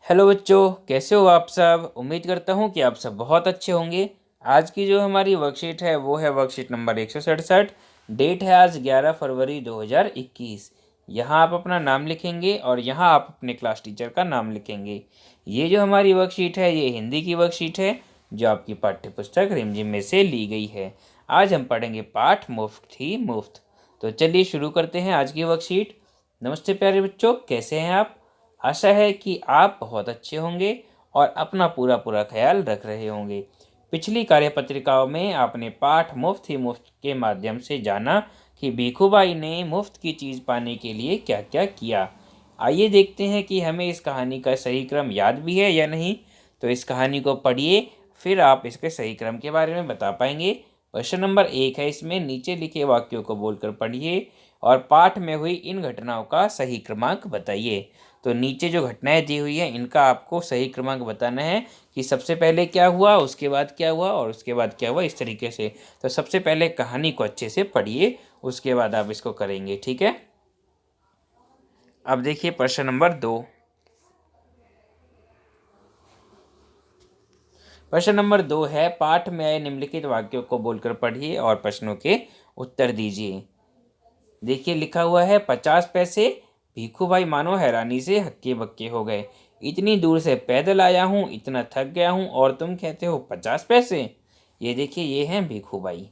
Hello बच्चों, कैसे हो आप सब। उम्मीद करता हूँ कि आप सब बहुत अच्छे होंगे। आज की जो हमारी वर्कशीट है वो है वर्कशीट नंबर 167। डेट है आज 11 फरवरी 2021। यहाँ आप अपना नाम लिखेंगे और यहाँ आप अपने क्लास टीचर का नाम लिखेंगे। ये जो हमारी वर्कशीट है ये हिंदी की वर्कशीट है जो आपकी पाठ्य पुस्तक रिमझिम में से ली गई है। आज हम पढ़ेंगे पाठ मुफ्त ही मुफ्त। तो चलिए शुरू करते हैं आज की वर्कशीट। नमस्ते प्यारे बच्चों, कैसे हैं आप। आशा है कि आप बहुत अच्छे होंगे और अपना पूरा पूरा ख्याल रख रहे होंगे। पिछली कार्यपत्रिकाओं में आपने पाठ मुफ्त ही मुफ्त के माध्यम से जाना कि भीखूबाई ने मुफ्त की चीज़ पाने के लिए क्या क्या किया। आइए देखते हैं कि हमें इस कहानी का सही क्रम याद भी है या नहीं। तो इस कहानी को पढ़िए, फिर आप इसके सही क्रम के बारे में बता पाएंगे। क्वेश्चन नंबर 1 है, इसमें नीचे लिखे वाक्यों को बोलकर पढ़िए और पाठ में हुई इन घटनाओं का सही क्रमांक बताइए। तो नीचे जो घटनाएं दी हुई हैं इनका आपको सही क्रमांक बताना है कि सबसे पहले क्या हुआ, उसके बाद क्या हुआ और उसके बाद क्या हुआ, इस तरीके से। तो सबसे पहले कहानी को अच्छे से पढ़िए, उसके बाद आप इसको करेंगे, ठीक है। अब देखिए प्रश्न नंबर 2। प्रश्न नंबर 2 है, पाठ में आए निम्नलिखित वाक्यों को बोलकर पढ़िए और प्रश्नों के उत्तर दीजिए। देखिए लिखा हुआ है 50 पैसे। भीखू भाई मानो हैरानी से हक्के बक्के हो गए। इतनी दूर से पैदल आया हूँ, इतना थक गया हूँ और तुम कहते हो 50 पैसे। ये देखिए ये हैं भीखू भाई।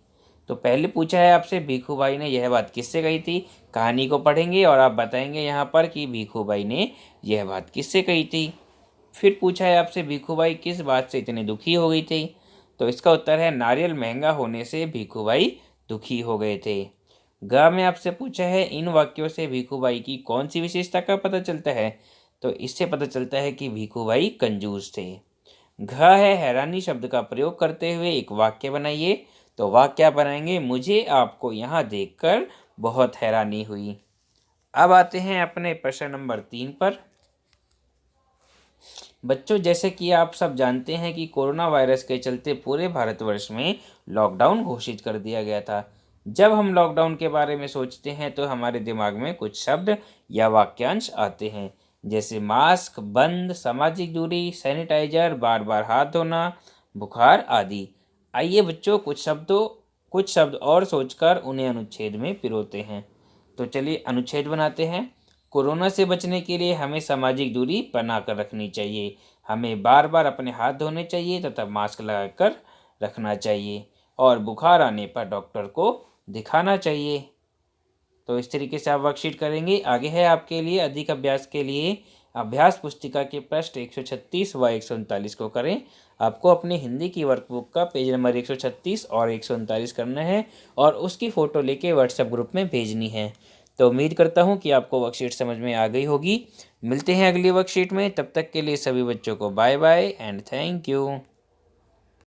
तो पहले पूछा है आपसे भीखू भाई ने यह बात किससे कही थी। कहानी को पढ़ेंगे और आप बताएंगे यहाँ पर कि भीखू भाई ने यह बात किससे कही थी। फिर पूछा है आपसे भीखू भाई किस बात से इतने दुखी हो गई थी। तो इसका उत्तर है नारियल महंगा होने से भीखू भाई दुखी हो गए थे। ग में आपसे पूछा है इन वाक्यों से भीखू भाई की कौन सी विशेषता का पता चलता है। तो इससे पता चलता है कि भीखू भाई कंजूस थे। घ है हैरानी शब्द का प्रयोग करते हुए एक वाक्य बनाइए। तो वाक्य बनाएंगे, मुझे आपको यहाँ देखकर बहुत हैरानी हुई। अब आते हैं अपने प्रश्न नंबर 3 पर। बच्चों, जैसे कि आप सब जानते हैं कि कोरोना वायरस के चलते पूरे भारतवर्ष में लॉकडाउन घोषित कर दिया गया था। जब हम लॉकडाउन के बारे में सोचते हैं तो हमारे दिमाग में कुछ शब्द या वाक्यांश आते हैं, जैसे मास्क, बंद, सामाजिक दूरी, सैनिटाइजर, बार बार हाथ धोना, बुखार आदि। आइए बच्चों कुछ शब्द और सोचकर उन्हें अनुच्छेद में पिरोते हैं। तो चलिए अनुच्छेद बनाते हैं। कोरोना से बचने के लिए हमें सामाजिक दूरी बनाकर रखनी चाहिए। हमें बार बार अपने हाथ धोने चाहिए तथा मास्क लगाकर रखना चाहिए और बुखार आने पर डॉक्टर को दिखाना चाहिए। तो इस तरीके से आप वर्कशीट करेंगे। आगे है आपके लिए अधिक अभ्यास के लिए अभ्यास पुस्तिका के प्रश्न 136 व 139 को करें। आपको अपनी हिंदी की वर्कबुक का पेज नंबर 136 और 139 करना है और उसकी फ़ोटो लेके व्हाट्सएप ग्रुप में भेजनी है। तो उम्मीद करता हूँ कि आपको वर्कशीट समझ में आ गई होगी। मिलते हैं अगली वर्कशीट में, तब तक के लिए सभी बच्चों को bye bye and thank you.